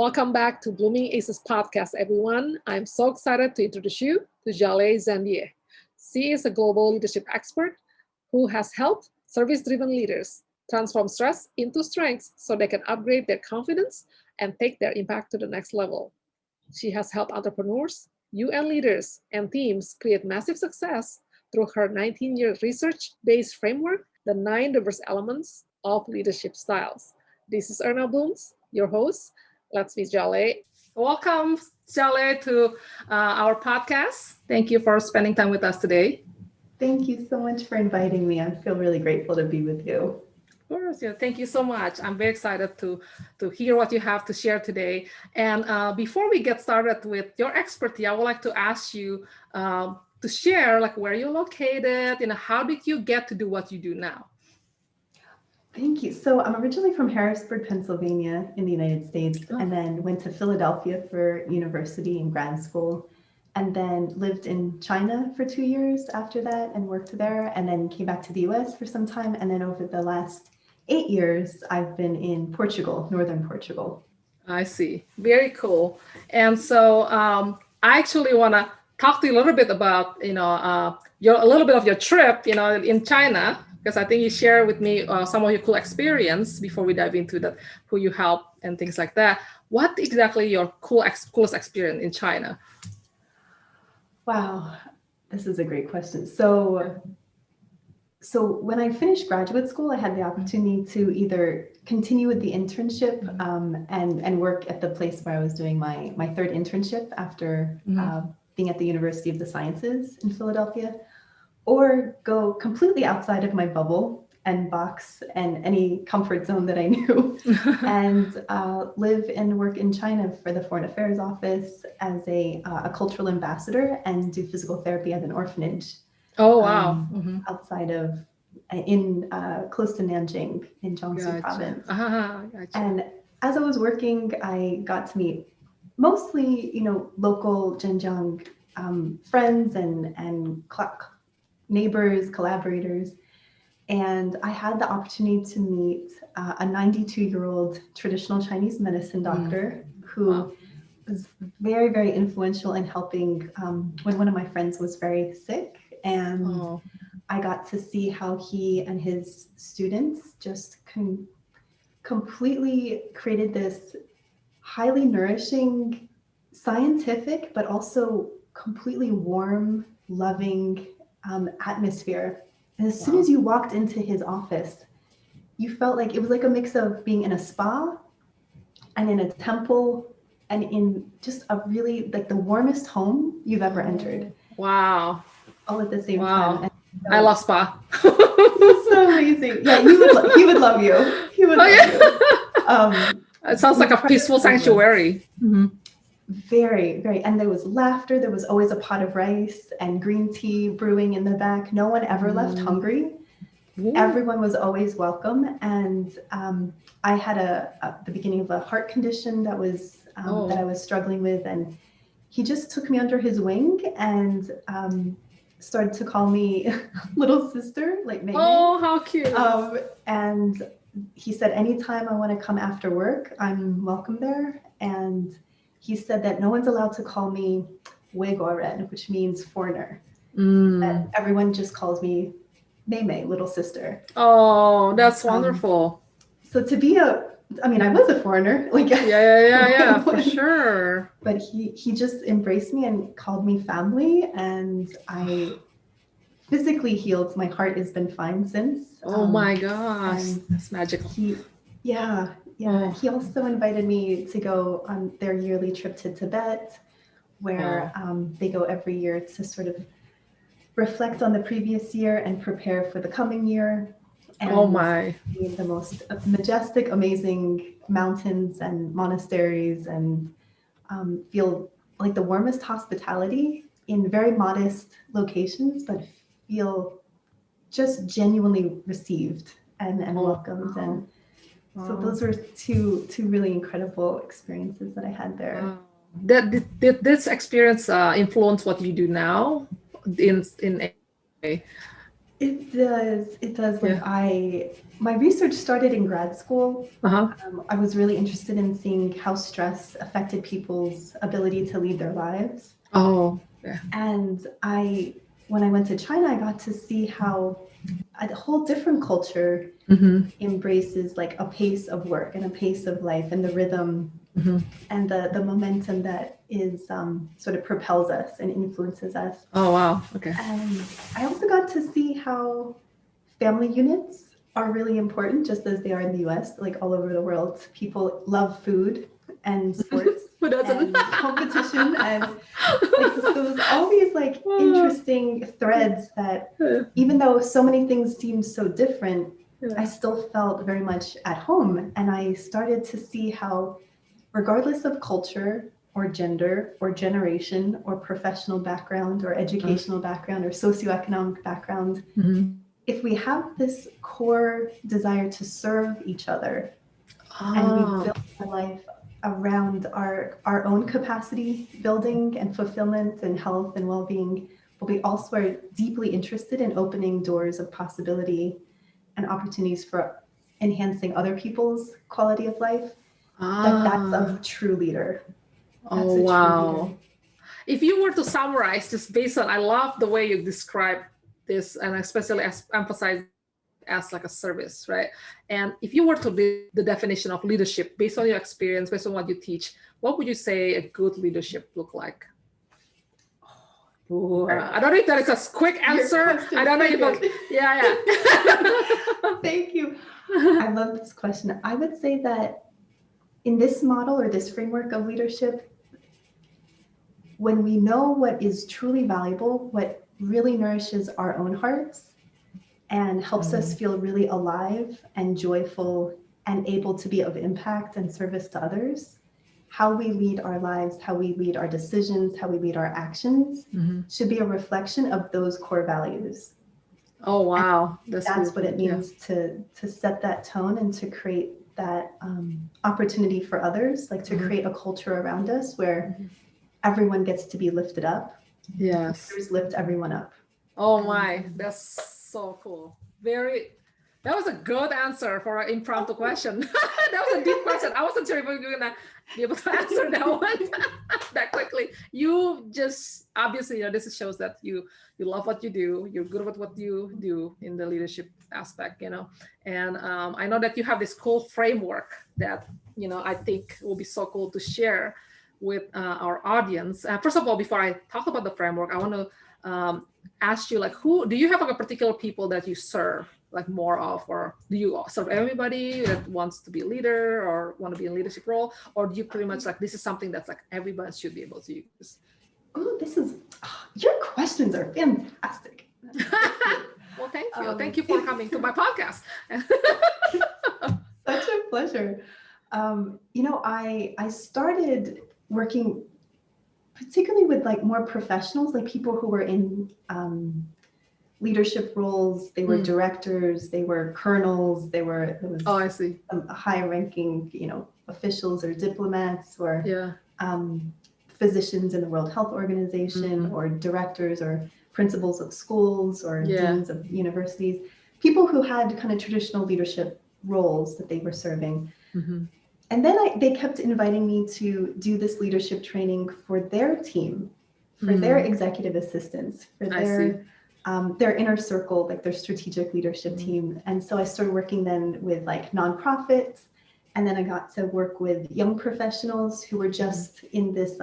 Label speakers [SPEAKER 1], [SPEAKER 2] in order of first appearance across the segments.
[SPEAKER 1] Welcome back to Blooming Aces podcast, everyone. I'm so excited to introduce you to Jaleh Zandieh. She is a global leadership expert who has helped service-driven leaders transform stress into strength so they can upgrade their confidence and take their impact to the next level. She has helped entrepreneurs, UN leaders, and teams create massive success through her 19-year research-based framework, the 9 diverse elements of leadership styles. This is Erna Blooms, your host. Let's meet Jaleh. Welcome, Jaleh, to our podcast. Thank you for spending time with us today.
[SPEAKER 2] Thank you so much for inviting me. I feel really grateful to be with you.
[SPEAKER 1] Of course, yeah. Thank you so much. I'm very excited to hear what you have to share today. And before we get started with your expertise, I would like to ask you to share like where you're located, how did you get to do what you do now?
[SPEAKER 2] Thank you. So I'm originally from Harrisburg, Pennsylvania in the United States, and then went to Philadelphia for university and grad school, and then lived in China for 2 years after that and worked there, and then came back to the US for some time. And then over the last 8 years, I've been in Portugal, northern Portugal.
[SPEAKER 1] I see. Very cool. And so I actually want to talk to you a little bit about, a little bit of your trip, in China, because I think you share with me some of your cool experience before we dive into that, who you help and things like that. What exactly your coolest experience in China?
[SPEAKER 2] Wow, this is a great question. So when I finished graduate school, I had the opportunity to either continue with the internship and work at the place where I was doing my third internship after being at the University of the Sciences in Philadelphia, or go completely outside of my bubble and box and any comfort zone that I knew and live and work in China for the Foreign Affairs Office as a cultural ambassador and do physical therapy at an orphanage.
[SPEAKER 1] Oh, wow.
[SPEAKER 2] Outside of, close to Nanjing in Jiangsu province.
[SPEAKER 1] Gotcha.
[SPEAKER 2] And as I was working, I got to meet mostly, local Zhenjiang friends and neighbors, collaborators. And I had the opportunity to meet a 92-year-old traditional Chinese medicine doctor who was very, very influential in helping when one of my friends was very sick. And I got to see how he and his students just completely created this highly nourishing, scientific, but also completely warm, loving atmosphere. And as soon as you walked into his office, you felt like it was like a mix of being in a spa and in a temple and in just a really like the warmest home you've ever entered.
[SPEAKER 1] Wow.
[SPEAKER 2] All at the same time. And
[SPEAKER 1] I love spa.
[SPEAKER 2] So amazing. Yeah, he would love you. He would love you.
[SPEAKER 1] It sounds like a peaceful sanctuary.
[SPEAKER 2] Very, very. And there was laughter. There was always a pot of rice and green tea brewing in the back. No one ever left hungry. Everyone was always welcome. And I had the beginning of a heart condition that I was struggling with. And he just took me under his wing and started to call me little sister, like Mei.
[SPEAKER 1] Oh, how cute.
[SPEAKER 2] And he said, anytime I want to come after work, I'm welcome there. And he said that no one's allowed to call me Weiguoren, which means foreigner. That everyone just calls me Mei, little sister.
[SPEAKER 1] Oh, that's wonderful.
[SPEAKER 2] So to be I was a foreigner. Like
[SPEAKER 1] yeah, for sure.
[SPEAKER 2] But he just embraced me and called me family, and I physically healed. My heart has been fine since.
[SPEAKER 1] Oh my gosh, that's magical.
[SPEAKER 2] He also invited me to go on their yearly trip to Tibet, where they go every year to sort of reflect on the previous year and prepare for the coming year. And see the most majestic, amazing mountains and monasteries, and feel like the warmest hospitality in very modest locations, but feel just genuinely received and welcomed. And so those were two really incredible experiences that I had there.
[SPEAKER 1] Did this experience influence what you do now in a
[SPEAKER 2] It does. It does. Like
[SPEAKER 1] Yeah.
[SPEAKER 2] my research started in grad school.
[SPEAKER 1] Uh-huh.
[SPEAKER 2] I was really interested in seeing how stress affected people's ability to lead their lives.
[SPEAKER 1] Oh, yeah.
[SPEAKER 2] And when I went to China, I got to see how a whole different culture
[SPEAKER 1] Mm-hmm.
[SPEAKER 2] embraces like a pace of work and a pace of life and the rhythm
[SPEAKER 1] Mm-hmm.
[SPEAKER 2] and the momentum that is sort of propels us and influences us.
[SPEAKER 1] Oh, wow. Okay.
[SPEAKER 2] And I also got to see how family units are really important, just as they are in the US, like all over the world. People love food and sports
[SPEAKER 1] Who doesn't?
[SPEAKER 2] and competition and like so there's all these like interesting threads that even though so many things seemed so different, I still felt very much at home. And I started to see how, regardless of culture or gender or generation or professional background or educational background or socioeconomic background,
[SPEAKER 1] Mm-hmm.
[SPEAKER 2] if we have this core desire to serve each other and we
[SPEAKER 1] Oh,
[SPEAKER 2] build our life around our own capacity building and fulfillment and health and well-being, but we also are deeply interested in opening doors of possibility and opportunities for enhancing other people's quality of life, that's a true leader. That's
[SPEAKER 1] oh,
[SPEAKER 2] a true leader.
[SPEAKER 1] wow. If you were to summarize just based on, I love the way you describe this, and especially emphasize as like a service, right? And if you were to do the definition of leadership based on your experience, based on what you teach, what would you say a good leadership look like? Ooh, I don't know if that is a quick answer. I don't know if yeah.
[SPEAKER 2] Thank you. I love this question. I would say that in this model or this framework of leadership, when we know what is truly valuable, what really nourishes our own hearts and helps us feel really alive and joyful and able to be of impact and service to others, how we lead our lives, how we lead our decisions, how we lead our actions should be a reflection of those core values.
[SPEAKER 1] Oh, wow.
[SPEAKER 2] That's what it means to set that tone and to create that opportunity for others, like to create a culture around us where everyone gets to be lifted up.
[SPEAKER 1] Yes.
[SPEAKER 2] Leaders lift everyone up.
[SPEAKER 1] Oh my, that's so cool. That was a good answer for an impromptu question. That was a deep question. I wasn't sure if we were gonna be able to answer that one that quickly. You just obviously, this shows that you love what you do. You're good at what you do in the leadership aspect, And I know that you have this cool framework that I think will be so cool to share with our audience. First of all, before I talk about the framework, I want to ask you, like, who do you have like a particular people that you serve like more of, or do you serve everybody that wants to be a leader or want to be in a leadership role, or do you pretty much like this is something that's like everybody should be able to use?
[SPEAKER 2] Oh, your questions are fantastic.
[SPEAKER 1] Well, thank you for coming to my podcast.
[SPEAKER 2] Such a pleasure. I started working particularly with like more professionals, like people who were in leadership roles. They were directors, they were colonels,
[SPEAKER 1] I see.
[SPEAKER 2] High ranking, officials or diplomats or physicians in the World Health Organization or directors or principals of schools or deans of universities, people who had kind of traditional leadership roles that they were serving. And then they kept inviting me to do this leadership training for their team, for their executive assistants, for their inner circle, like their strategic leadership team. And so I started working then with like nonprofits. And then I got to work with young professionals who were just in this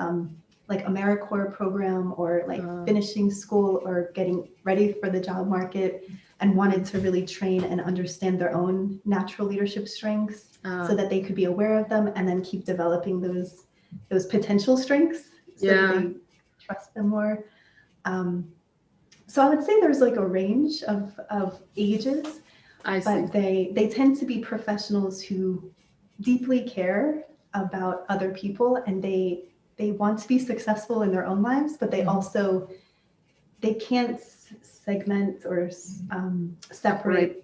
[SPEAKER 2] like AmeriCorps program or like finishing school or getting ready for the job market and wanted to really train and understand their own natural leadership strengths so that they could be aware of them and then keep developing those potential strengths so that they trust them more. So I would say there's like a range of ages, but they tend to be professionals who deeply care about other people and they want to be successful in their own lives, but they also, they can't segment or separate.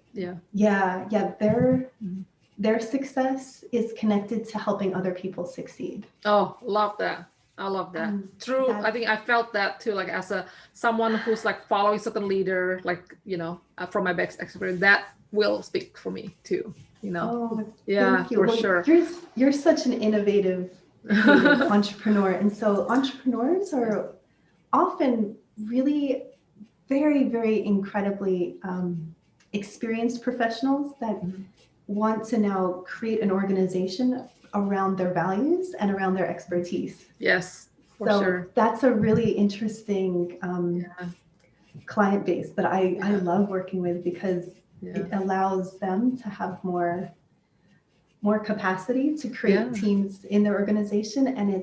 [SPEAKER 2] Their success is connected to helping other people succeed.
[SPEAKER 1] Oh, love that. I love that. True. I think I felt that too, like as someone who's like following certain leader, like, from my best experience, that will speak for me too, Yeah,
[SPEAKER 2] thank you.
[SPEAKER 1] for
[SPEAKER 2] Well,
[SPEAKER 1] sure.
[SPEAKER 2] You're such an innovative entrepreneur. And so entrepreneurs are often really very, very incredibly experienced professionals that want to now create an organization around their values and around their expertise.
[SPEAKER 1] Yes, for
[SPEAKER 2] so
[SPEAKER 1] sure.
[SPEAKER 2] That's a really interesting client base that I love working with, because it allows them to have more capacity to create teams in their organization. And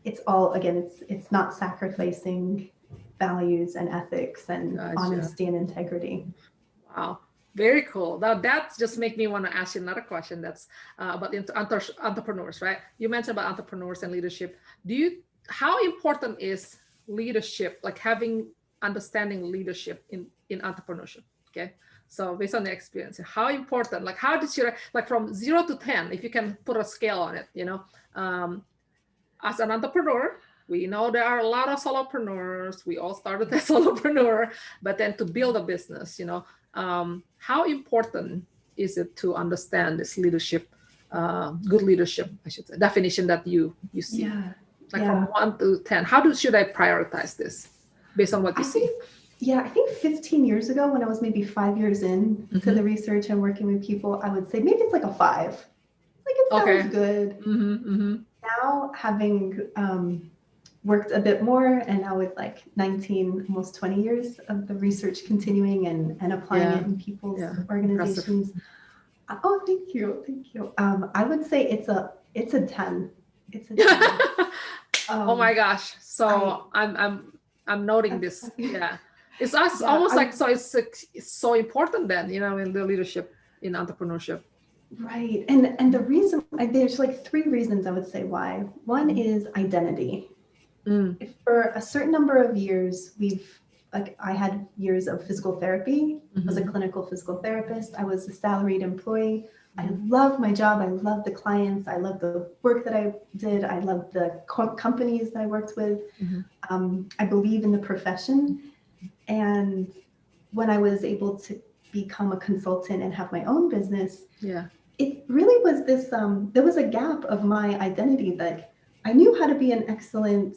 [SPEAKER 2] it's all, again, it's not sacrificing values and ethics and honesty and integrity.
[SPEAKER 1] Wow. Very cool. Now that just make me want to ask you another question. That's about entrepreneurs, right? You mentioned about entrepreneurs and leadership. How important is leadership, like understanding leadership in entrepreneurship? Okay. So based on the experience, how important, like how did you, like from 0 to 10, if you can put a scale on it, as an entrepreneur, we know there are a lot of solopreneurs. We all started as solopreneur, but then to build a business, how important is it to understand this leadership, good leadership, I should say, definition that you see? From 1 to 10, should I prioritize this based on what you see?
[SPEAKER 2] I think 15 years ago, when I was maybe 5 years in to the research and working with people, I would say maybe it's like a 5. Like it sounds good. Now, having worked a bit more, and now with like 19, almost 20 years of the research continuing and applying it in people's organizations. Impressive. Oh, thank you. I would say it's a 10. It's a 10.
[SPEAKER 1] Oh my gosh! So I'm noting this. Yeah, it's almost like so. It's so important then, in the leadership in entrepreneurship.
[SPEAKER 2] Right. And the reason, there's like 3 reasons I would say why. One is identity. For a certain number of years, I had years of physical therapy. I was a clinical physical therapist. I was a salaried employee. I loved my job. I loved the clients. I loved the work that I did. I loved the companies that I worked with. I believe in the profession. And when I was able to become a consultant and have my own business, it really was this, there was a gap of my identity that I knew how to be an excellent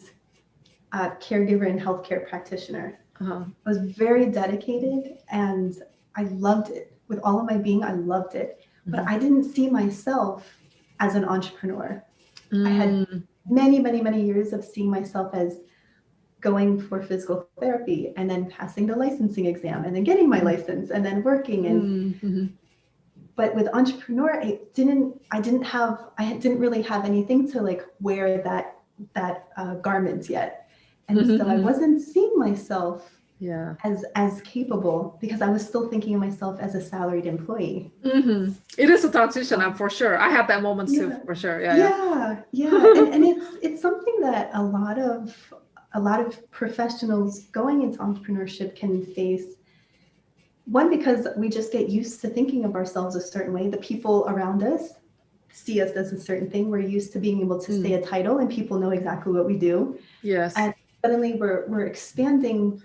[SPEAKER 2] caregiver and healthcare practitioner. I was very dedicated and I loved it. With all of my being, I loved it. But I didn't see myself as an entrepreneur. I had many, many, many years of seeing myself as going for physical therapy and then passing the licensing exam and then getting my license and then working. And but with entrepreneur, I didn't really have anything to like wear that garment yet. And so I wasn't seeing myself as capable, because I was still thinking of myself as a salaried employee.
[SPEAKER 1] It is a transition, for sure. I had that moment too, for sure.
[SPEAKER 2] And it's something that a lot of professionals going into entrepreneurship can face. One, because we just get used to thinking of ourselves a certain way. The people around us see us as a certain thing. We're used to being able to say a title and people know exactly what we do.
[SPEAKER 1] Yes.
[SPEAKER 2] And suddenly we're expanding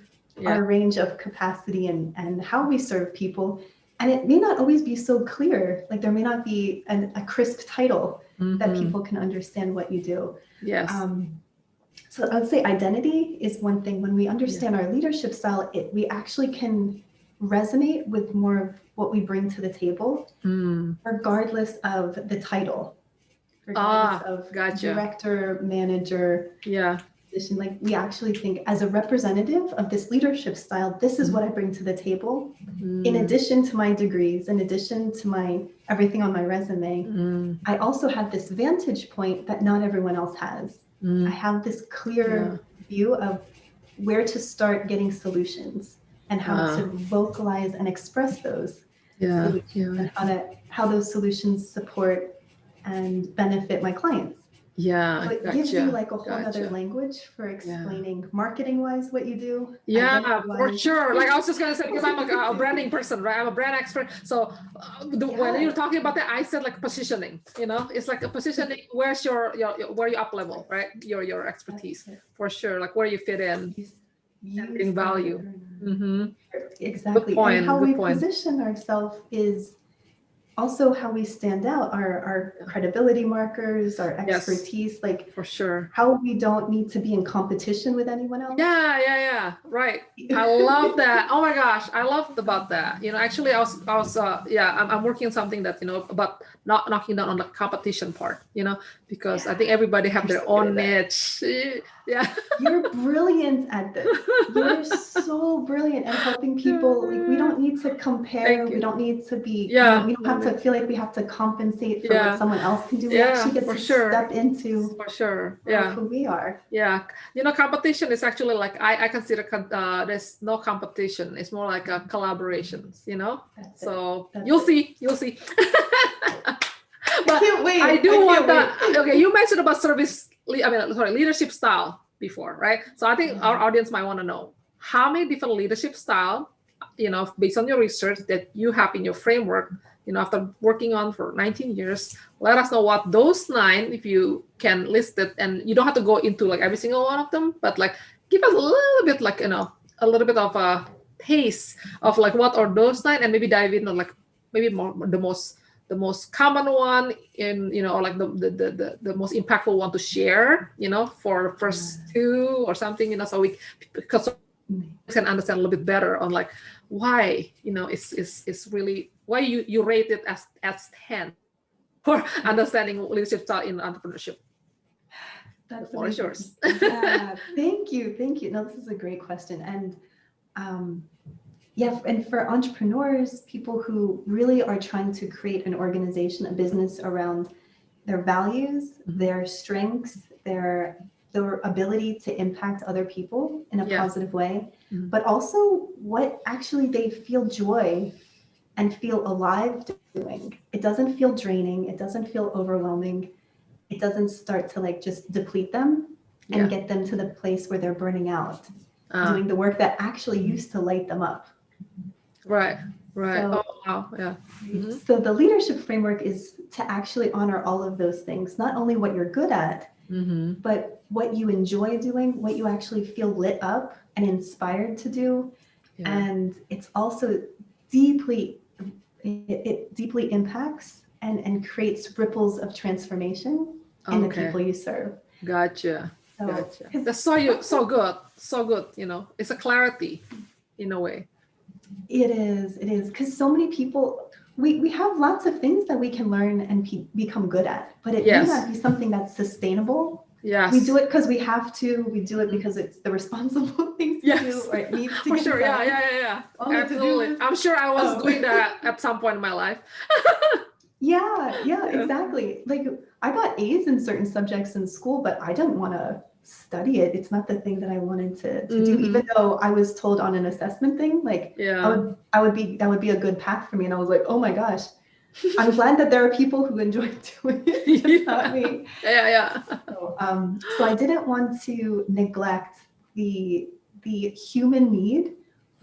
[SPEAKER 2] our range of capacity and how we serve people. And it may not always be so clear. Like there may not be a crisp title that people can understand what you do.
[SPEAKER 1] Yes.
[SPEAKER 2] So I would say identity is one thing. When we understand our leadership style, we actually can resonate with more of what we bring to the table, regardless of the title, regardless of director, manager, position. Like we actually think as a representative of this leadership style, this is what I bring to the table. In addition to my degrees, in addition to my everything on my resume, I also have this vantage point that not everyone else has. I have this clear view of where to start getting solutions and how to vocalize and express those solutions and how those solutions support and benefit my clients.
[SPEAKER 1] Yeah,
[SPEAKER 2] So it gives you
[SPEAKER 1] gotcha.
[SPEAKER 2] like a whole other
[SPEAKER 1] Gotcha.
[SPEAKER 2] language for
[SPEAKER 1] Yeah.
[SPEAKER 2] explaining marketing wise what you do.
[SPEAKER 1] Yeah,
[SPEAKER 2] identity
[SPEAKER 1] for
[SPEAKER 2] wise.
[SPEAKER 1] sure. Like I was just gonna say, because I'm a branding person, right? I'm a brand expert. So when you're
[SPEAKER 2] Yeah.
[SPEAKER 1] talking about that, I said like positioning. You know, it's like a positioning. Where's your where you up level, right? Your expertise for sure. Like where you fit in and bring
[SPEAKER 2] Use the
[SPEAKER 1] value.
[SPEAKER 2] word.
[SPEAKER 1] Good
[SPEAKER 2] Exactly.
[SPEAKER 1] point.
[SPEAKER 2] And how
[SPEAKER 1] Good
[SPEAKER 2] we
[SPEAKER 1] point.
[SPEAKER 2] position ourselves is also how we stand out, our credibility markers, our
[SPEAKER 1] Yes,
[SPEAKER 2] expertise, like
[SPEAKER 1] for sure.
[SPEAKER 2] how we don't need to be in competition with anyone else.
[SPEAKER 1] Yeah. Right. I love that. Oh my gosh, I loved about that. You know, actually, I'm working on something that, you know, about not knocking down on the competition part. You know, because I think everybody have
[SPEAKER 2] You're
[SPEAKER 1] their
[SPEAKER 2] so good
[SPEAKER 1] own
[SPEAKER 2] at
[SPEAKER 1] niche. Yeah.
[SPEAKER 2] You're brilliant at this. You're so brilliant at helping people. Like we don't need to compare.
[SPEAKER 1] Thank
[SPEAKER 2] We
[SPEAKER 1] you.
[SPEAKER 2] don't need to be,
[SPEAKER 1] Yeah.
[SPEAKER 2] we don't have to feel like we have to compensate for what
[SPEAKER 1] Yeah.
[SPEAKER 2] someone else can do. We
[SPEAKER 1] Yeah.
[SPEAKER 2] actually get
[SPEAKER 1] For
[SPEAKER 2] to
[SPEAKER 1] sure.
[SPEAKER 2] step into
[SPEAKER 1] For sure. Yeah.
[SPEAKER 2] who we are.
[SPEAKER 1] Yeah, you know, competition is actually like I consider there's no competition. It's more like a collaborations, you know.
[SPEAKER 2] That's
[SPEAKER 1] So
[SPEAKER 2] That's
[SPEAKER 1] you'll
[SPEAKER 2] it.
[SPEAKER 1] see.
[SPEAKER 2] I
[SPEAKER 1] But
[SPEAKER 2] can't wait.
[SPEAKER 1] I do
[SPEAKER 2] can't
[SPEAKER 1] want that.
[SPEAKER 2] wait.
[SPEAKER 1] Okay, you mentioned about leadership style before, right? So I think our audience might want to know how many different leadership style, you know, based on your research that you have in your framework, you know, after working on for 19 years. Let us know what those 9, if you can list it, and you don't have to go into like every single one of them, but like give us a little bit, like, you know, a little bit of a taste of like what are those 9, and maybe dive into like maybe more the most common one in, you know, or like the most impactful one to share, you know, for first 2 or something, you know, so we can understand a little bit better on like why, you know, it's really why you rate it as 10 for understanding leadership style in entrepreneurship.
[SPEAKER 2] That's
[SPEAKER 1] the floor is
[SPEAKER 2] amazing.
[SPEAKER 1] yours.
[SPEAKER 2] Yeah, thank you. No, this is a great question. And and for entrepreneurs, people who really are trying to create an organization, a business around their values, their strengths, their ability to impact other people in a positive way, but also what actually they feel joy and feel alive doing. It doesn't feel draining. It doesn't feel overwhelming. It doesn't start to like just deplete them and get them to the place where they're burning out, doing the work that actually used to light them up.
[SPEAKER 1] Right.
[SPEAKER 2] So,
[SPEAKER 1] oh wow, yeah.
[SPEAKER 2] So the leadership framework is to actually honor all of those things, not only what you're good at, but what you enjoy doing, what you actually feel lit up and inspired to do. And it's also it deeply impacts and creates ripples of transformation in the people you serve.
[SPEAKER 1] Gotcha. That's so good. You know, it's a clarity in a way.
[SPEAKER 2] It is because so many people, we have lots of things that we can learn and become good at, but it may not be something that's sustainable.
[SPEAKER 1] Yes.
[SPEAKER 2] We do it because we have to. We do it because it's the responsible thing to do, or it needs to
[SPEAKER 1] get done. Yeah. Absolutely. I'm sure I was doing that at some point in my life.
[SPEAKER 2] Yeah, exactly. Like I got A's in certain subjects in school, but I didn't want to study it. It's not the thing that I wanted to do, even though I was told on an assessment thing, like that would be a good path for me. And I was like, oh my gosh, I'm glad that there are people who enjoy doing it, just not me. So I didn't want to neglect the human need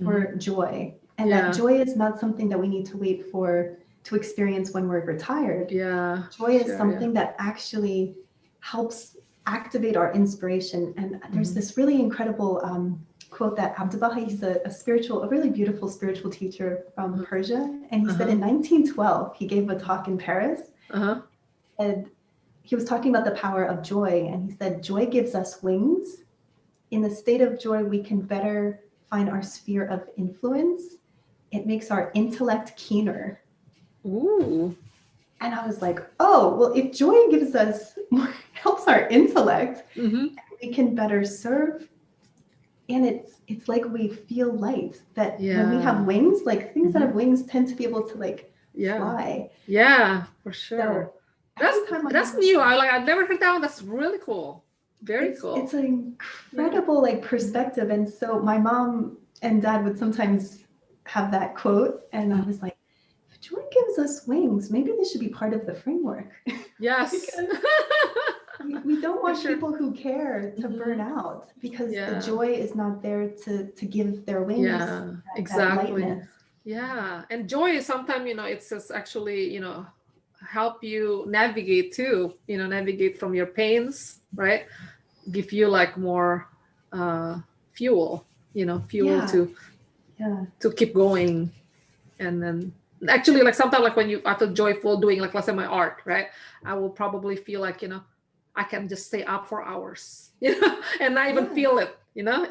[SPEAKER 2] for joy, and that joy is not something that we need to wait for to experience when we're retired. Joy is something that actually helps activate our inspiration. And there's this really incredible quote that Abdu'l-Baha, he's a really beautiful spiritual teacher from Persia. And he said in 1912, he gave a talk in Paris. And he was talking about the power of joy. And he said, joy gives us wings. In the state of joy, we can better find our sphere of influence. It makes our intellect keener. Ooh. And I was like, oh, well, if joy gives us more, helps our intellect, we can better serve. And it's like we feel light, that when we have wings, like things that have wings tend to be able to like fly.
[SPEAKER 1] Yeah, for sure. So that's new. I've never heard that one. That's really cool. Very cool.
[SPEAKER 2] It's an incredible like perspective. And so my mom and dad would sometimes have that quote, and I was like, joy gives us wings. Maybe this should be part of the framework.
[SPEAKER 1] Yes.
[SPEAKER 2] We don't want
[SPEAKER 1] sure.
[SPEAKER 2] people who care to burn out, because the joy is not there to give their wings that
[SPEAKER 1] exactly.
[SPEAKER 2] lightness.
[SPEAKER 1] Yeah, and joy is sometimes, it's just actually, help you navigate too, navigate from your pains, right? Give you like more fuel, fuel to keep going. And then actually, like sometimes, like when I feel joyful doing, like, let's say my art, right? I will probably feel like, I can just stay up for hours, and not even feel it,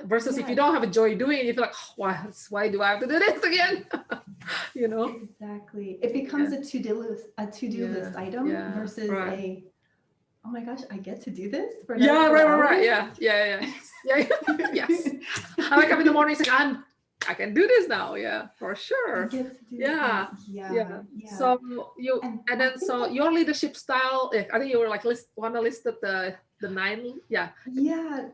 [SPEAKER 1] versus if you don't have a joy doing it, you feel like, oh, why do I have to do this again?
[SPEAKER 2] Exactly. It becomes a to-do list item versus oh my gosh, I get to do this for another 4 hours?
[SPEAKER 1] Right. Yeah. Yes. I wake up in the morning saying, I can do this now. Yeah, for sure.
[SPEAKER 2] I get to do
[SPEAKER 1] Yeah. So your leadership style, I think you were like want to list the 9. Yeah.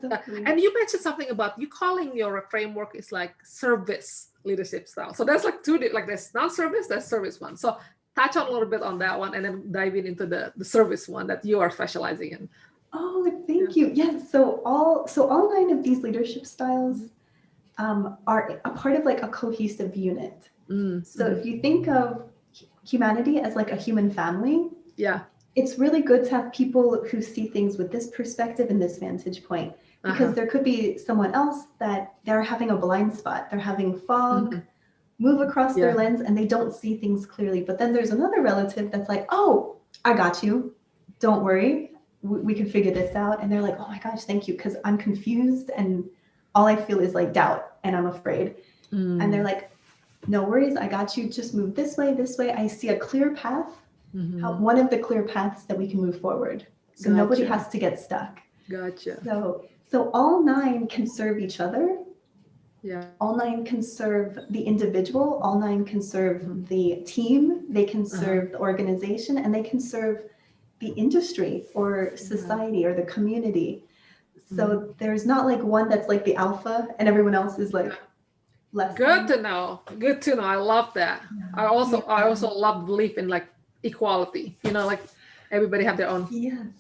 [SPEAKER 2] Definitely.
[SPEAKER 1] And you mentioned something about you calling your framework is like service leadership style. So that's like 2, like there's non-service, there's service one. So touch on a little bit on that one, and then dive into the service one that you are specializing in.
[SPEAKER 2] Oh, thank you. Yes. So all 9 of these leadership styles are a part of like a cohesive unit. So if you think of humanity as like a human family, it's really good to have people who see things with this perspective and this vantage point, because there could be someone else that they're having a blind spot, they're having fog move across their lens, and they don't see things clearly. But then there's another relative that's like, oh, I got you, don't worry, we can figure this out. And they're like, oh my gosh, thank you, because I'm confused and all I feel is like doubt and I'm afraid. And they're like, no worries, I got you, just move this way. I see a clear path, one of the clear paths that we can move forward. So nobody has to get stuck.
[SPEAKER 1] Gotcha.
[SPEAKER 2] So all 9 can serve each other.
[SPEAKER 1] Yeah.
[SPEAKER 2] All 9 can serve the individual, all 9 can serve the team, they can serve the organization, and they can serve the industry or society or the community. So there's not like one that's like the alpha and everyone else is like less.
[SPEAKER 1] Good to know. I love that. I also love belief in like equality, like everybody have their own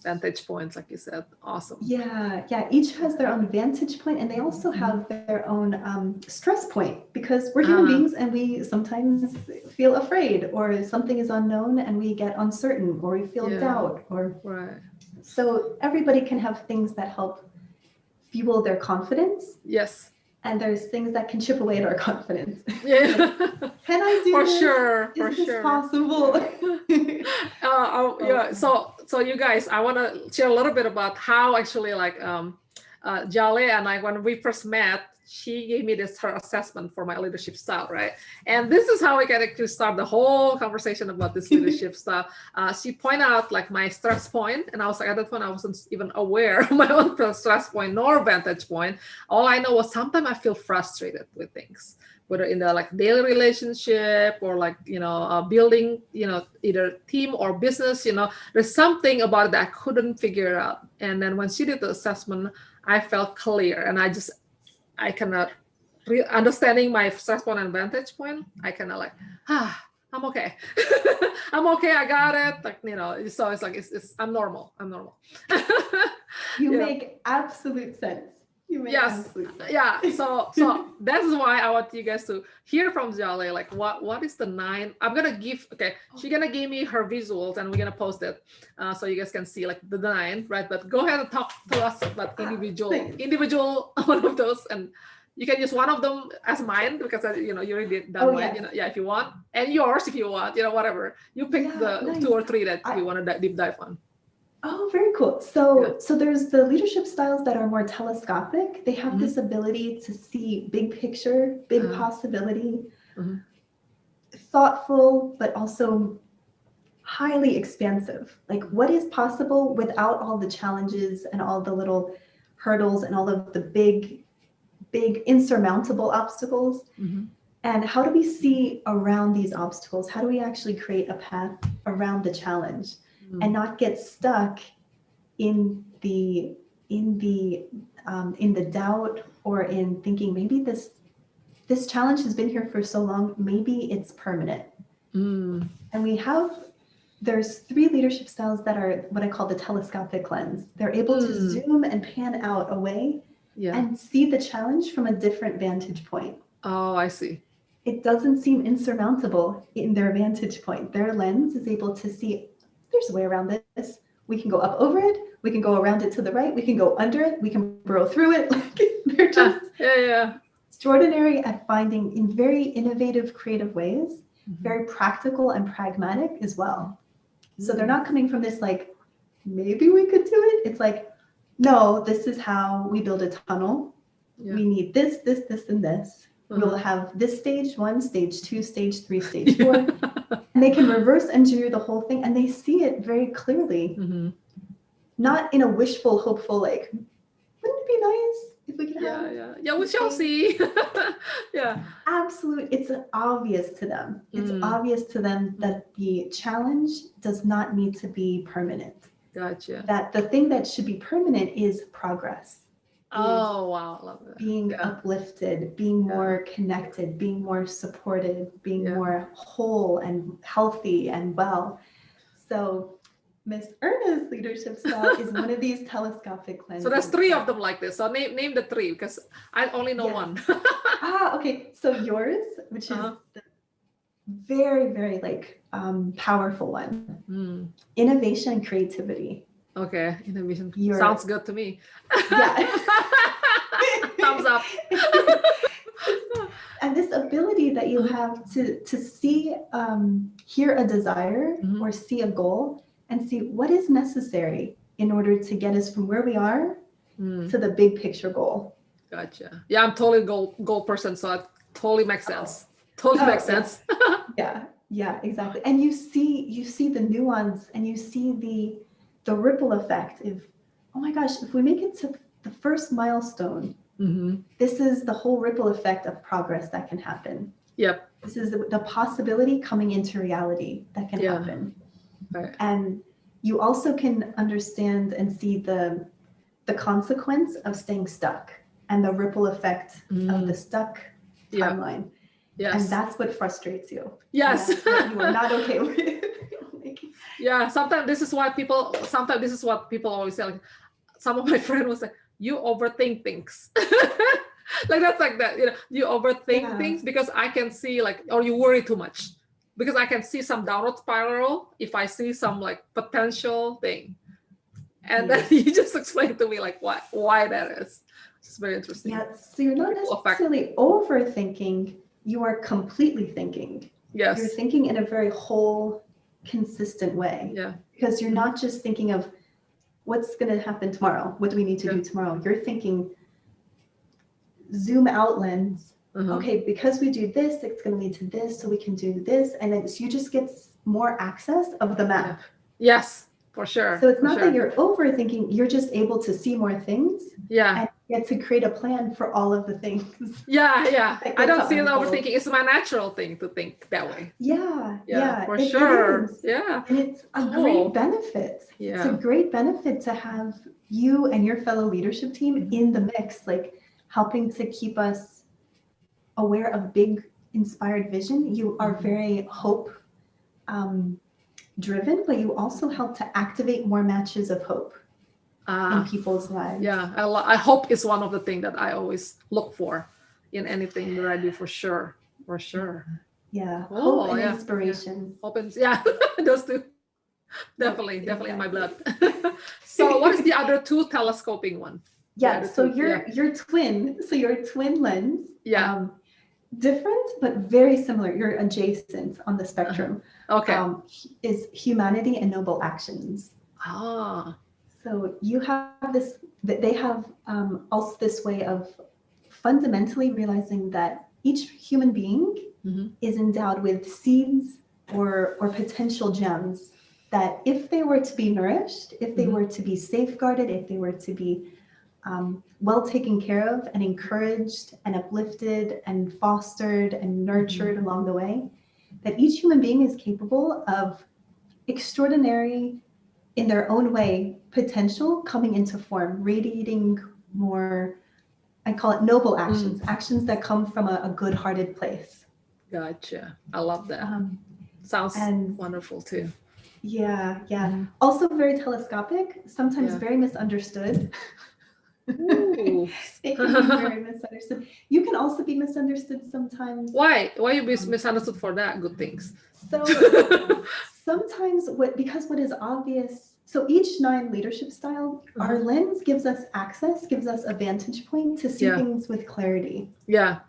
[SPEAKER 1] vantage points, like you said. Awesome.
[SPEAKER 2] Each has their own vantage point, and they also have their own stress point, because we're human beings and we sometimes feel afraid, or something is unknown and we get uncertain, or we feel doubt, or so everybody can have things that help fuel their confidence.
[SPEAKER 1] Yes.
[SPEAKER 2] And there's things that can chip away at our confidence.
[SPEAKER 1] Yeah.
[SPEAKER 2] Can I do this?
[SPEAKER 1] Is
[SPEAKER 2] this possible?
[SPEAKER 1] So you guys, I want to share a little bit about how actually like Jaleh and I, when we first met, she gave me her assessment for my leadership style, right? And this is how we can actually start the whole conversation about this leadership style. She pointed out like my stress point, and I was like, at that point, I wasn't even aware of my own stress point nor vantage point. All I know was sometimes I feel frustrated with things, whether in the like daily relationship or like, building, either team or business, there's something about it that I couldn't figure out. And then when she did the assessment, I felt clear, and I cannot understanding my stress point and vantage point. I kind of like, I'm okay. I'm okay. I got it. Like, so it's like, I'm normal.
[SPEAKER 2] You make absolute sense. Absolute sense.
[SPEAKER 1] Yeah. So that's why I want you guys to hear from Jaleh. Like, what is the 9? I'm going to give, she's going to give me her visuals and we're going to post it. So you guys can see like the 9, right? But go ahead and talk to us about individual one of those. And you can use one of them as mine, because you already done mine. If you want, and yours if you want, whatever. You pick the 2 or 3 that you want to deep dive on.
[SPEAKER 2] Oh, very cool. So there's the leadership styles that are more telescopic. They have this ability to see big picture, big possibility, thoughtful, but also highly expansive. Like, what is possible without all the challenges and all the little hurdles and all of the big insurmountable obstacles? And how do we see around these obstacles? How do we actually create a path around the challenge? And not get stuck in the doubt, or in thinking maybe this challenge has been here for so long, maybe it's permanent. And we have there's 3 leadership styles that are what I call the telescopic lens. They're able to zoom and pan out away and see the challenge from a different vantage point.
[SPEAKER 1] Oh, I see.
[SPEAKER 2] It doesn't seem insurmountable in their vantage point. Their lens is able to see there's a way around this. We can go up over it. We can go around it to the right. We can go under it. We can burrow through it. Like, they're just extraordinary at finding in very innovative, creative ways, very practical and pragmatic as well. So they're not coming from this like, maybe we could do it. It's like, no, this is how we build a tunnel. We need this, and this. We'll have this stage 1, stage 2, stage 3, stage 4. And they can reverse engineer the whole thing, and they see it very clearly. Not in a wishful, hopeful, like, wouldn't it be nice if we could have...
[SPEAKER 1] Yeah, we shall see.
[SPEAKER 2] Absolutely. It's obvious to them. It's obvious to them that the challenge does not need to be permanent.
[SPEAKER 1] Gotcha.
[SPEAKER 2] That the thing that should be permanent is progress.
[SPEAKER 1] Oh, wow. I love that.
[SPEAKER 2] Being uplifted, being more connected, being more supported, being more whole and healthy and well. So Miss Erna's leadership style is one of these telescopic lenses.
[SPEAKER 1] So there's 3 of them like this. So name the 3 because I only know one.
[SPEAKER 2] Okay. So yours, which is the very, very like powerful one. Innovation and creativity.
[SPEAKER 1] Okay, innovation sounds good to me.
[SPEAKER 2] Yeah.
[SPEAKER 1] Thumbs up.
[SPEAKER 2] And this ability that you have to see, hear a desire or see a goal and see what is necessary in order to get us from where we are to the big picture goal.
[SPEAKER 1] Gotcha. Yeah, I'm totally goal person, so it totally makes sense. Totally makes sense.
[SPEAKER 2] Yeah, exactly. And you see the nuance, and you see the ripple effect of, oh my gosh, if we make it to the first milestone, this is the whole ripple effect of progress that can happen.
[SPEAKER 1] Yep.
[SPEAKER 2] This is the possibility coming into reality that can happen.
[SPEAKER 1] Right.
[SPEAKER 2] And you also can understand and see the consequence of staying stuck and the ripple effect of the stuck timeline.
[SPEAKER 1] Yes.
[SPEAKER 2] And that's what frustrates you.
[SPEAKER 1] Yes.
[SPEAKER 2] And that's what you are not okay with.
[SPEAKER 1] Yeah, sometimes this is what people always say. Like, some of my friends will say, you overthink things. Like that's like that, you overthink things because I can see or you worry too much because I can see some downward spiral if I see some like potential thing. And then you just explain to me like why that is. It's very interesting.
[SPEAKER 2] Yeah, so you're not necessarily overthinking, you are completely thinking.
[SPEAKER 1] Yes.
[SPEAKER 2] You're thinking in a very whole, consistent way.
[SPEAKER 1] Yeah.
[SPEAKER 2] Because you're not just thinking of what's going to happen tomorrow. What do we need to do tomorrow? You're thinking zoom out lens. Okay, because we do this, it's going to lead to this, so we can do this. And then you just get more access of the map.
[SPEAKER 1] Yes, for sure.
[SPEAKER 2] So it's not that you're overthinking, you're just able to see more things.
[SPEAKER 1] Yeah.
[SPEAKER 2] And get to create a plan for all of the things.
[SPEAKER 1] Yeah. I don't see it overthinking. It's my natural thing to think that way.
[SPEAKER 2] Yeah.
[SPEAKER 1] For sure. Yeah.
[SPEAKER 2] And it's a great benefit.
[SPEAKER 1] Yeah.
[SPEAKER 2] It's a great benefit to have you and your fellow leadership team in the mix, like helping to keep us aware of big inspired vision. You are very hope driven, but you also help to activate more matches of hope in people's lives.
[SPEAKER 1] Yeah, I hope is one of the things that I always look for in anything that I do, for sure.
[SPEAKER 2] Yeah, hope and inspiration.
[SPEAKER 1] Hope and those two. Definitely in my blood. So what is the other 2 telescoping one?
[SPEAKER 2] Yeah, so your twin lens.
[SPEAKER 1] Yeah.
[SPEAKER 2] Different, but very similar. You're adjacent on the spectrum.
[SPEAKER 1] Okay.
[SPEAKER 2] Is humanity and noble actions. So you have this, they have also this way of fundamentally realizing that each human being is endowed with seeds or potential gems that if they were to be nourished, if they were to be safeguarded, if they were to be well taken care of and encouraged and uplifted and fostered and nurtured along the way, that each human being is capable of extraordinary, in their own way, potential coming into form, radiating more, I call it noble actions, actions that come from a good-hearted place.
[SPEAKER 1] Gotcha. I love that. Sounds wonderful too.
[SPEAKER 2] Yeah, yeah.
[SPEAKER 1] Mhm.
[SPEAKER 2] Also very telescopic, sometimes very misunderstood.
[SPEAKER 1] Ooh.
[SPEAKER 2] It can be very misunderstood. You can also be misunderstood sometimes.
[SPEAKER 1] Why you be misunderstood for that good things?
[SPEAKER 2] So sometimes because what is obvious, so each 9 leadership style, our lens gives us access, gives us a vantage point to see things with clarity.
[SPEAKER 1] Yeah.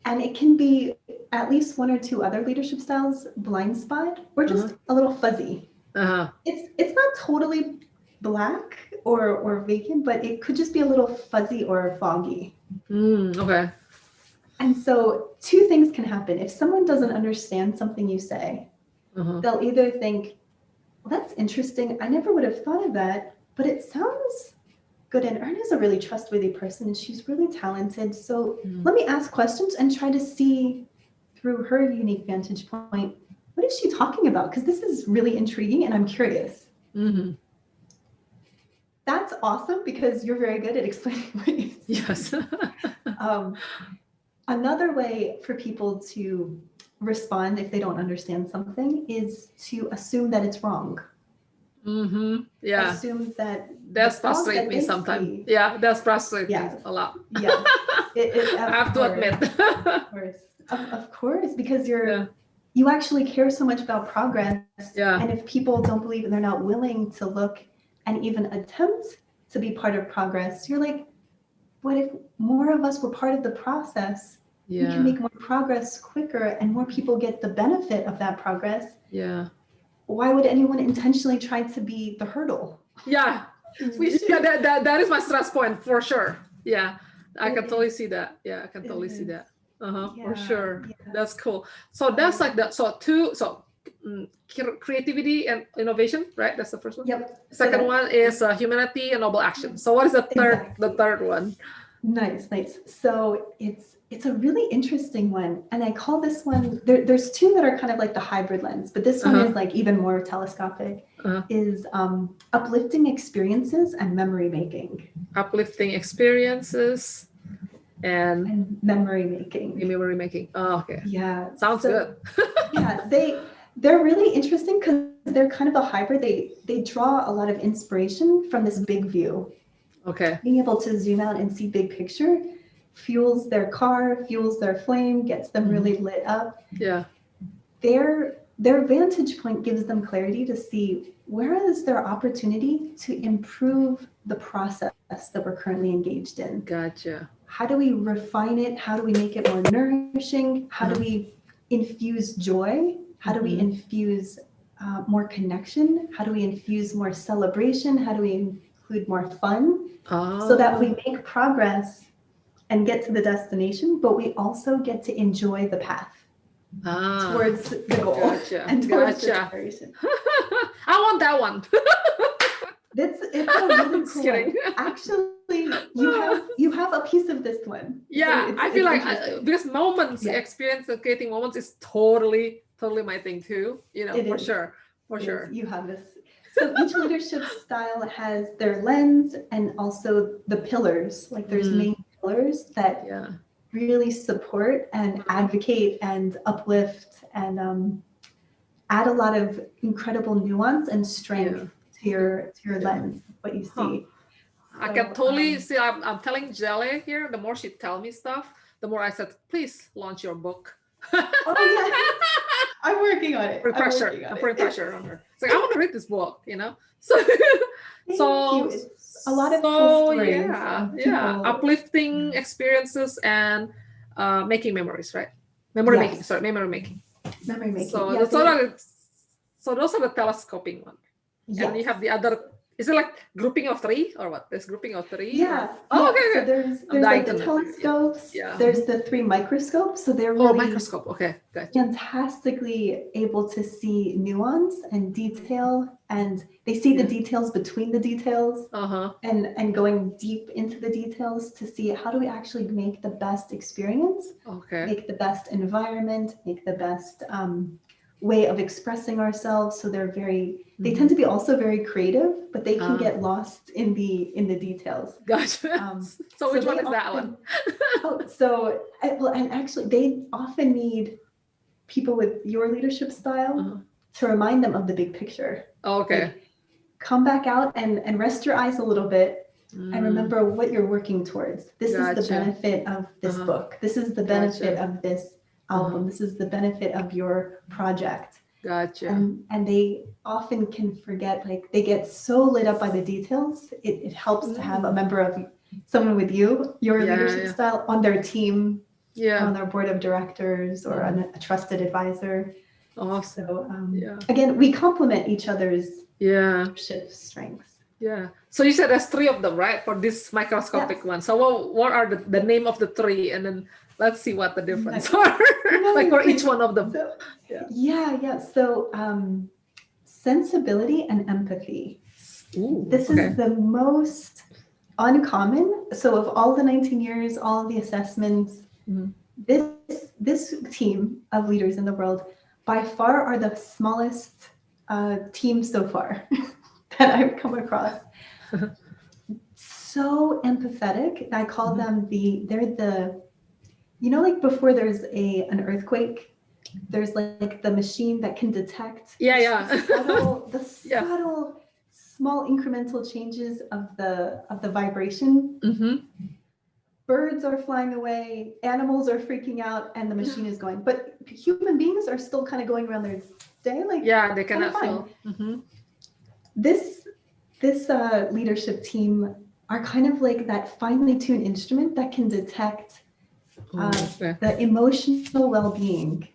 [SPEAKER 2] And it can be at least 1 or 2 other leadership styles blind spot or just a little fuzzy. It's not totally black or vacant, but it could just be a little fuzzy or foggy.
[SPEAKER 1] Okay.
[SPEAKER 2] And so 2 things can happen. If someone doesn't understand something you say, they'll either think, well, that's interesting. I never would have thought of that, but it sounds good. And Erna's a really trustworthy person and she's really talented. So let me ask questions and try to see through her unique vantage point, what is she talking about? Because this is really intriguing and I'm curious. That's awesome because you're very good at explaining ways.
[SPEAKER 1] Yes.
[SPEAKER 2] Another way for people to respond if they don't understand something is to assume that it's wrong.
[SPEAKER 1] Yeah.
[SPEAKER 2] Assume that
[SPEAKER 1] that's frustrates me sometimes. Yeah, that's frustrates me a lot.
[SPEAKER 2] Yeah.
[SPEAKER 1] I have to admit.
[SPEAKER 2] Of course, because you actually care so much about progress.
[SPEAKER 1] Yeah.
[SPEAKER 2] And if people don't believe and they're not willing to look and even attempt to be part of progress, you're like, what if more of us were part of the process? We can make more progress quicker and more people get the benefit of that progress.
[SPEAKER 1] Yeah.
[SPEAKER 2] Why would anyone intentionally try to be the hurdle?
[SPEAKER 1] Yeah. That is my stress point for sure. Yeah. I can totally see that. Yeah, I can totally see that. For sure. Yeah. That's cool. So that's like that. So creativity and innovation, right? That's the first one.
[SPEAKER 2] Yep.
[SPEAKER 1] Second one is humanity and noble action. So what is the third? Exactly. The third one.
[SPEAKER 2] Nice. So it's a really interesting one, and I call this one. There's 2 that are kind of like the hybrid lens, but this one is like even more telescopic. Is uplifting experiences and memory making.
[SPEAKER 1] Uplifting experiences and
[SPEAKER 2] memory making.
[SPEAKER 1] Memory making. Oh, okay.
[SPEAKER 2] Yeah.
[SPEAKER 1] Sounds good.
[SPEAKER 2] Yeah, they're really interesting because they're kind of a hybrid. They draw a lot of inspiration from this big view.
[SPEAKER 1] Okay.
[SPEAKER 2] Being able to zoom out and see big picture fuels their car, fuels their flame, gets them really lit up.
[SPEAKER 1] Yeah.
[SPEAKER 2] Their vantage point gives them clarity to see where is their opportunity to improve the process that we're currently engaged in.
[SPEAKER 1] Gotcha.
[SPEAKER 2] How do we refine it? How do we make it more nourishing? How do we infuse joy? How do we infuse more connection? How do we infuse more celebration? How do we include more fun? So that we make progress and get to the destination, but we also get to enjoy the path towards the goal and towards the generation.
[SPEAKER 1] I want that one.
[SPEAKER 2] It's a really cool one. Actually, you have a piece of this one.
[SPEAKER 1] Yeah, so I feel like because moments, experience of creating moments is totally my thing too. For sure.
[SPEAKER 2] You have this. So each leadership style has their lens and also the pillars. Like there's main pillars that really support and advocate and uplift and add a lot of incredible nuance and strength to your lens, what you see.
[SPEAKER 1] I can totally see. I'm telling Jaleh here. The more she tells me stuff, the more I said, please launch your book.
[SPEAKER 2] I'm working on it.
[SPEAKER 1] I'm putting pressure on her. It's like I want to read this book, So
[SPEAKER 2] a lot of cool stories.
[SPEAKER 1] Uplifting experiences and making memories, right? Memory making.
[SPEAKER 2] Memory making.
[SPEAKER 1] So those are the telescoping one. Yes. And you have the other. Is it like grouping of 3 or what? There's grouping of 3.
[SPEAKER 2] Yeah.
[SPEAKER 1] Okay.
[SPEAKER 2] So there's like the telescopes. Yeah. There's the 3 microscopes. So they're really
[SPEAKER 1] microscope. Okay. Gotcha.
[SPEAKER 2] Fantastically able to see nuance and detail, and they see the details between the details. And going deep into the details to see how do we actually make the best experience.
[SPEAKER 1] Okay.
[SPEAKER 2] Make the best environment. Make the best way of expressing ourselves. So they tend to be also very creative, but they can get lost in the details.
[SPEAKER 1] Gotcha. So which one is that one?
[SPEAKER 2] And actually they often need people with your leadership style to remind them of the big picture.
[SPEAKER 1] Okay.
[SPEAKER 2] Like, come back out and rest your eyes a little bit and remember what you're working towards. This is the benefit of this book. This is the benefit of this album. This is the benefit of your project.
[SPEAKER 1] Gotcha.
[SPEAKER 2] And they often can forget, like they get so lit up by the details. It helps to have a member of someone with your leadership style on their team, on their board of directors, or a trusted advisor.
[SPEAKER 1] Awesome.
[SPEAKER 2] So again, we complement each other's leadership strengths.
[SPEAKER 1] Yeah. So you said there's 3 of them, right? For this microscopic one. So what are the name of the 3? And then let's see what the difference are. Like for each one of them.
[SPEAKER 2] So, So sensibility and empathy.
[SPEAKER 1] Ooh,
[SPEAKER 2] this is the most uncommon. So of all the 19 years, all the assessments, this team of leaders in the world by far are the smallest team so far that I've come across. So empathetic. I call them they're the, like before there's an earthquake, there's like the machine that can detect the subtle small incremental changes of the vibration. Birds are flying away, animals are freaking out, and the machine is going. But human beings are still kind of going around their day, like
[SPEAKER 1] they cannot feel.
[SPEAKER 2] This leadership team are kind of like that finely tuned instrument that can detect the emotional well-being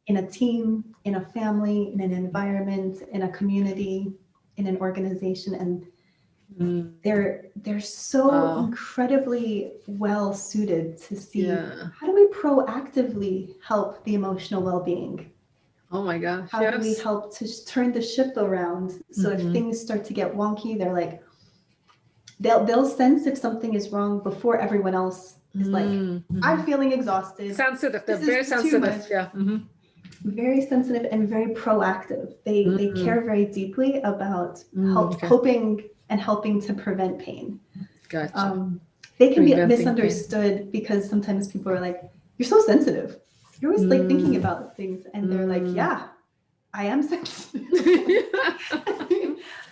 [SPEAKER 2] in a team, in a family, in an environment, in a community, in an organization, and they're so incredibly well suited to see how do we proactively help the emotional well-being.
[SPEAKER 1] Oh my gosh.
[SPEAKER 2] How do we help to turn the ship around? So if things start to get wonky, they're like, they'll sense if something is wrong before everyone else is like, I'm feeling exhausted.
[SPEAKER 1] Sensitive. They're very sensitive.
[SPEAKER 2] Very sensitive and very proactive. They care very deeply about hoping and helping to prevent pain.
[SPEAKER 1] Gotcha.
[SPEAKER 2] They can be misunderstood because sometimes people are like, you're so sensitive. You're always like thinking about things, and they're like, yeah, I am sensitive.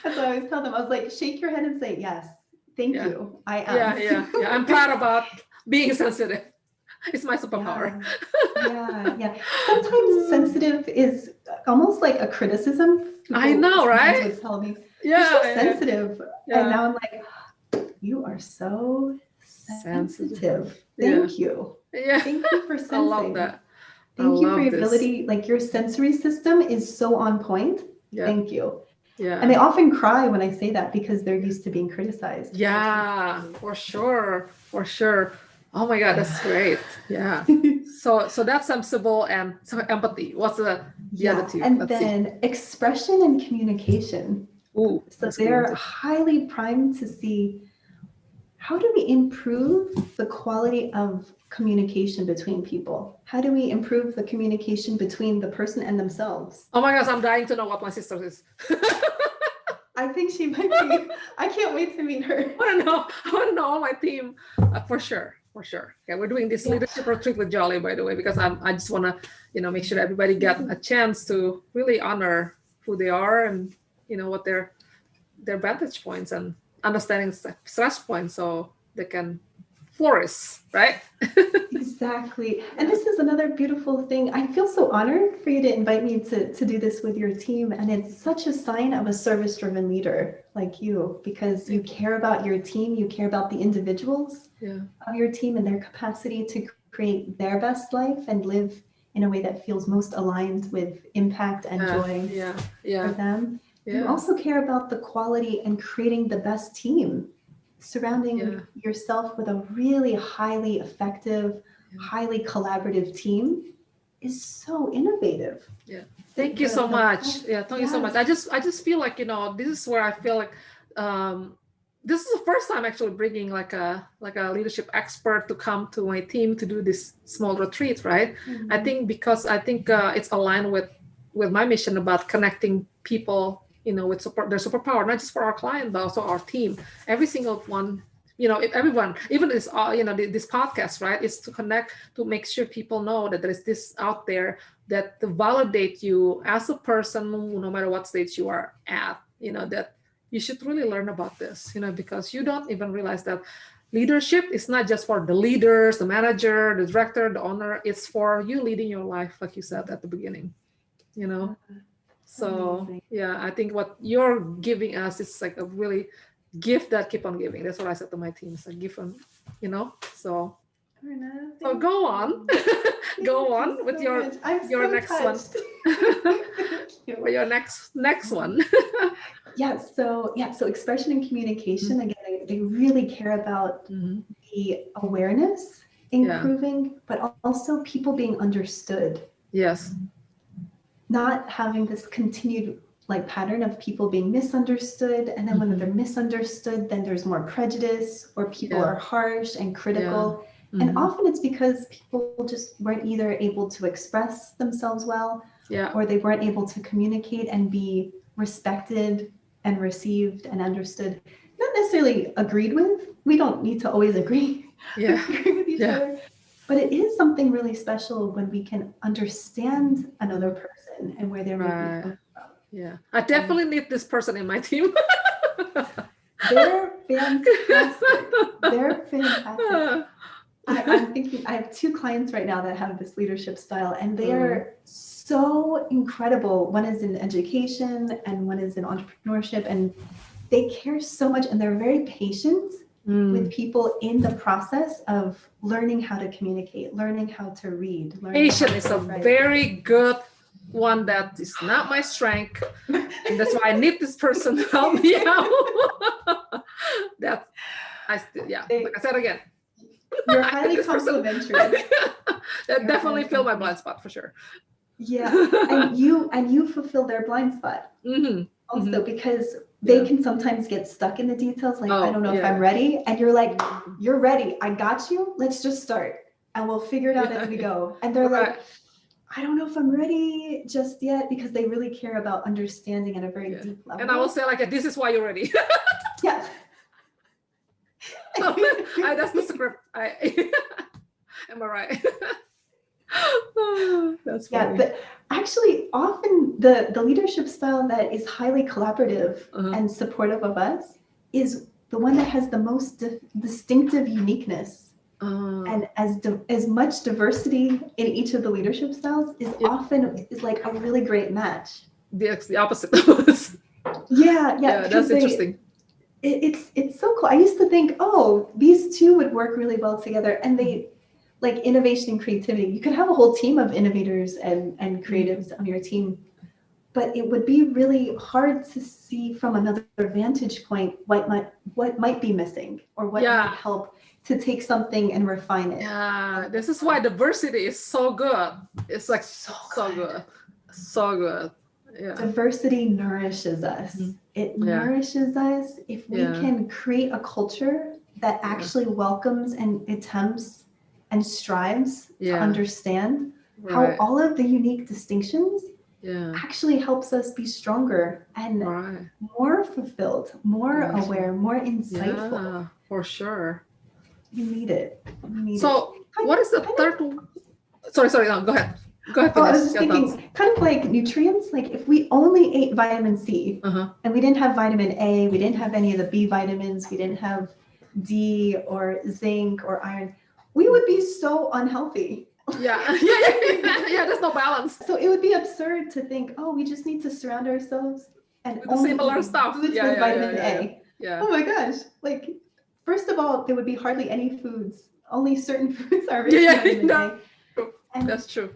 [SPEAKER 2] That's what I always tell them. I was like, shake your head and say, yes, thank you. I am.
[SPEAKER 1] Yeah. I'm proud about being sensitive. It's my superpower.
[SPEAKER 2] Sometimes sensitive is almost like a criticism. People
[SPEAKER 1] I know, right?
[SPEAKER 2] Would tell me, you're so sensitive. And now I'm like, you are so sensitive. Thank you. Thank you for sensing.
[SPEAKER 1] I love that.
[SPEAKER 2] Thank you for your ability. Like your sensory system is so on point. Thank you. And they often cry when I say that because they're used to being criticized.
[SPEAKER 1] Yeah, for sure. Oh my God, that's great. Yeah. So that's sensible and empathy. What's the other two?
[SPEAKER 2] And then expression and communication.
[SPEAKER 1] Ooh,
[SPEAKER 2] so they're highly primed to see, how do we improve the quality of communication between people? How do we improve the communication between the person and themselves?
[SPEAKER 1] Oh my gosh, I'm dying to know what my sister is.
[SPEAKER 2] I think she might be. I can't wait to meet her.
[SPEAKER 1] I want to know all my team for sure. Okay, we're doing this leadership retreat with Jaleh, by the way, because I just want to, make sure everybody get a chance to really honor who they are and, what their vantage points and understanding stress points so they can flourish, right?
[SPEAKER 2] Exactly. And this is another beautiful thing. I feel so honored for you to invite me to do this with your team. And it's such a sign of a service-driven leader like you, because you care about your team, you care about the individuals of your team and their capacity to create their best life and live in a way that feels most aligned with impact and joy for them. You also care about the quality and creating the best team. Surrounding yourself with a really highly effective, highly collaborative team is so innovative.
[SPEAKER 1] Thank you so much. Thank you so much. I just feel like, this is where I feel like this is the first time actually bringing like a leadership expert to come to my team to do this small retreat, right? I think because it's aligned with my mission about connecting people, with their superpower, not just for our client, but also our team. Every single one if everyone, even this, this podcast, right, is to connect, to make sure people know that there is this out there that to validate you as a person, no matter what stage you are at, that you should really learn about this, because you don't even realize that leadership is not just for the leaders, the manager, the director, the owner. It's for you leading your life, like you said at the beginning, So
[SPEAKER 2] Amazing.
[SPEAKER 1] yeah, I think what you're giving us is like a really gift that keep on giving. That's what I said to my team. It's a gift, so
[SPEAKER 2] Erna,
[SPEAKER 1] so
[SPEAKER 2] thank
[SPEAKER 1] go on,
[SPEAKER 2] you.
[SPEAKER 1] go
[SPEAKER 2] Thank
[SPEAKER 1] on
[SPEAKER 2] you
[SPEAKER 1] with
[SPEAKER 2] so
[SPEAKER 1] your
[SPEAKER 2] much. I'm
[SPEAKER 1] your
[SPEAKER 2] so
[SPEAKER 1] next one.
[SPEAKER 2] touched. Thank
[SPEAKER 1] Or
[SPEAKER 2] you.
[SPEAKER 1] your next one.
[SPEAKER 2] So expression and communication, again, they really care about
[SPEAKER 1] Mhm.
[SPEAKER 2] the awareness improving, but also people being understood.
[SPEAKER 1] Yes.
[SPEAKER 2] Not having this continued like pattern of people being misunderstood, and then when they're misunderstood, then there's more prejudice, or people are harsh and critical. And often it's because people just weren't either able to express themselves well, or they weren't able to communicate and be respected and received and understood. Not necessarily agreed with. We don't need to always agree with each other. But it is something really special when we can understand another person and where they're maybe coming from.
[SPEAKER 1] Yeah, I definitely need this person in my team.
[SPEAKER 2] They're fantastic. They're fantastic. I'm thinking, I have 2 clients right now that have this leadership style, and they are so incredible. One is in education and one is in entrepreneurship, and they care so much, and they're very patient with people in the process of learning how to communicate, learning how to read.
[SPEAKER 1] Patient is a very good one. That is not my strength, and that's why I need this person to help me out. Like I said again,
[SPEAKER 2] you're highly complimentary.
[SPEAKER 1] That definitely filled my blind spot for sure.
[SPEAKER 2] Yeah, and you fulfill their blind spot also, because they can sometimes get stuck in the details. Like, I don't know if I'm ready, and you're like, you're ready. I got you. Let's just start, and we'll figure it out as we go. And they're like, I don't know if I'm ready just yet, because they really care about understanding at a very deep level.
[SPEAKER 1] And I will say like, this is why you're ready.
[SPEAKER 2] Yes.
[SPEAKER 1] That's the script. Am I right? That's funny.
[SPEAKER 2] But actually, often the leadership style that is highly collaborative and supportive of us is the one that has the most distinctive uniqueness. And as much diversity in each of the leadership styles is often like a really great match.
[SPEAKER 1] The opposite.
[SPEAKER 2] Yeah,
[SPEAKER 1] that's interesting.
[SPEAKER 2] It's so cool. I used to think, oh, these two would work really well together, and they like innovation and creativity. You could have a whole team of innovators and creatives on your team, but it would be really hard to see from another vantage point what might be missing, or what might help to take something and refine it.
[SPEAKER 1] Yeah, this is why diversity is so good. It's like so good. So good. Yeah.
[SPEAKER 2] Diversity nourishes us. It nourishes us if we can create a culture that actually welcomes and attempts and strives to understand how all of the unique distinctions actually helps us be stronger and more fulfilled, more aware, more insightful.
[SPEAKER 1] Yeah, for sure.
[SPEAKER 2] You need it.
[SPEAKER 1] So what is the third one? Sorry, no, go ahead.
[SPEAKER 2] I was just thinking, kind of like nutrients, like if we only ate vitamin C and we didn't have vitamin A, we didn't have any of the B vitamins, we didn't have D or zinc or iron, we would be so unhealthy.
[SPEAKER 1] Yeah, there's no balance.
[SPEAKER 2] So it would be absurd to think, oh, we just need to surround ourselves and
[SPEAKER 1] with only similar stuff
[SPEAKER 2] foods with vitamin A.
[SPEAKER 1] Yeah.
[SPEAKER 2] Oh my gosh. Like, first of all, there would be hardly any foods. Only certain foods are rich in vitamin A.
[SPEAKER 1] And that's true.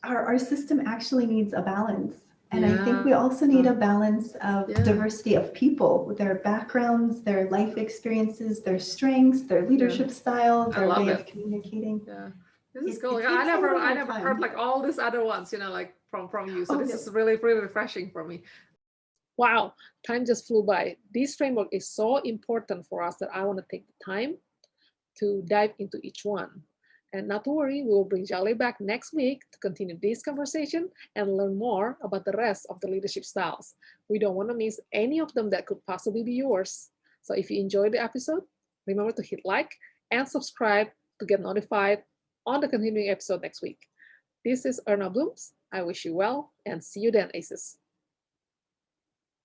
[SPEAKER 2] Our system actually needs a balance. And I think we also need a balance of diversity of people with their backgrounds, their life experiences, their strengths, their leadership style, their way of communicating.
[SPEAKER 1] Yeah. This is cool. I never heard like all these other ones, like from you. So this is really, really refreshing for me. Wow, time just flew by. This framework is so important for us that I want to take the time to dive into each one. And not to worry, we will bring Jaleh back next week to continue this conversation and learn more about the rest of the leadership styles. We don't want to miss any of them that could possibly be yours. So if you enjoyed the episode, Remember to hit like and subscribe to get notified on the continuing episode next week. This is Erna Blooms. I wish you well and see you then, Aces.